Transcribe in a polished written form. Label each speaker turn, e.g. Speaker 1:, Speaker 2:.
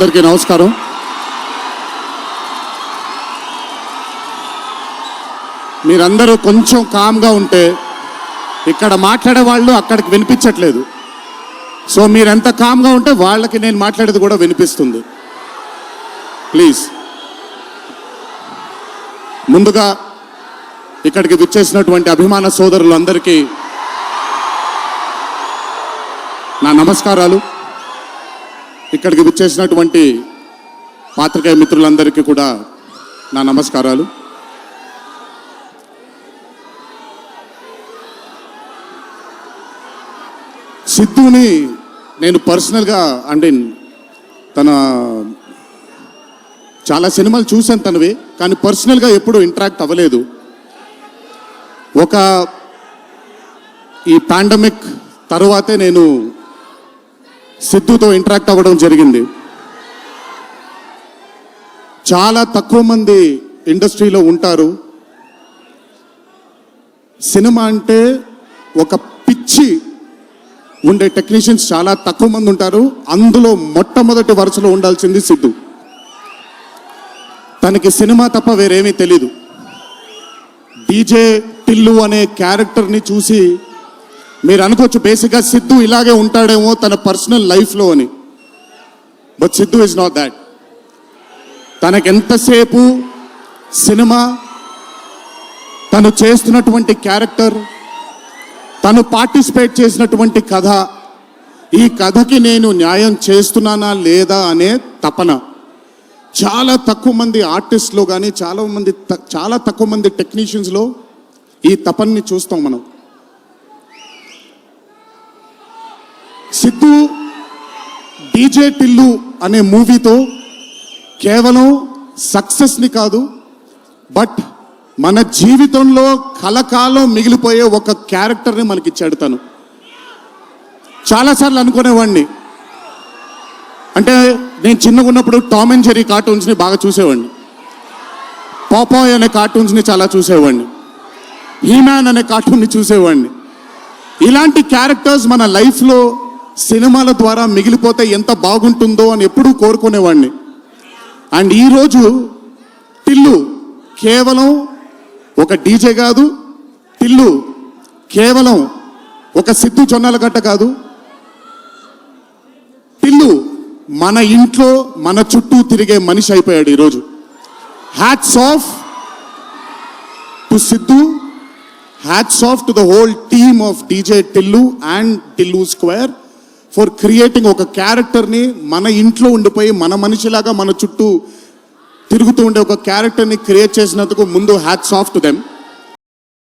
Speaker 1: అందరికీ నమస్కారం. మీరందరూ కొంచెం కామ్గా ఉంటే ఇక్కడ మాట్లాడే వాళ్ళు అక్కడికి వినిపించట్లేదు. సో మీరెంత కామ్గా ఉంటే వాళ్ళకి నేను మాట్లాడేది కూడా వినిపిస్తుంది. ప్లీజ్. ముందుగా ఇక్కడికి విచ్చేసినటువంటి అభిమాన సోదరులందరికీ నా నమస్కారాలు. ఇక్కడికి విచ్చేసినటువంటి పాత్రికేయ మిత్రులందరికీ కూడా నా నమస్కారాలు. సిద్ధుని నేను పర్సనల్గా అంటే తన చాలా సినిమాలు చూశాను తనవి, కానీ పర్సనల్గా ఎప్పుడూ ఇంటరాక్ట్ అవ్వలేదు. ఈ పాండమిక్ తరువాతే నేను సిద్ధుతో ఇంటరాక్ట్ అవ్వడం జరిగింది. చాలా తక్కువ మంది ఇండస్ట్రీలో ఉంటారు. సినిమా అంటే ఒక పిచ్చి ఉండే టెక్నీషియన్స్ చాలా తక్కువ మంది ఉంటారు. అందులో మొట్టమొదటి వరుసలో ఉండాల్సింది సిద్ధు. తనకి సినిమా తప్ప వేరేమీ తెలీదు. డీజే టిల్లు అనే క్యారెక్టర్ని చూసి మీరు అనుకోవచ్చు బేసిక్గా సిద్ధు ఇలాగే ఉంటాడేమో తన పర్సనల్ లైఫ్లో అని. But Siddhu is not that. తనకెంతసేపు సినిమా, తను చేస్తున్నటువంటి క్యారెక్టర్, తను పార్టిసిపేట్ చేసినటువంటి కథ, ఈ కథకి నేను న్యాయం చేస్తున్నానా లేదా అనే తపన. చాలా తక్కువ మంది ఆర్టిస్ట్లో కానీ చాలా తక్కువ మంది టెక్నీషియన్స్లో ఈ తపనని చూస్తాం మనం. సిద్ధు డీజే టిల్లు అనే మూవీతో కేవలం సక్సెస్ని కాదు, బట్ మన జీవితంలో కలకాలం మిగిలిపోయే ఒక క్యారెక్టర్ని మనకిచ్చాడు తను. చాలాసార్లు అనుకునేవాడిని, అంటే నేను చిన్నగా ఉన్నప్పుడు టామ్ అండ్ జెర్రీ కార్టూన్స్ని బాగా చూసేవాడిని, పాపాయ్ అనే కార్టూన్స్ని చాలా చూసేవాడిని, హీమ్యాన్ అనే కార్టూన్ని చూసేవాడిని. ఇలాంటి క్యారెక్టర్స్ మన లైఫ్లో సినిమాల ద్వారా మిగిలిపోతే ఎంత బాగుంటుందో అని ఎప్పుడూ కోరుకునేవాడిని. అండ్ ఈరోజు టిల్లు కేవలం ఒక డీజే కాదు, టిల్లు కేవలం ఒక సిద్ధు జొన్నలగడ్డ కాదు, టిల్లు మన ఇంట్లో మన చుట్టూ తిరిగే మనిషి అయిపోయాడు ఈరోజు. Hats off to Siddhu, hats off to the whole team of DJ Tillu and Tillu square for creating ఒక క్యారెక్టర్ని మన ఇంట్లో ఉండిపోయి మన మనిషిలాగా మన చుట్టూ తిరుగుతూ ఉండే ఒక క్యారెక్టర్ని క్రియేట్ చేసినందుకు ముందు హ్యాట్స్ ఆఫ్ టు దెమ్.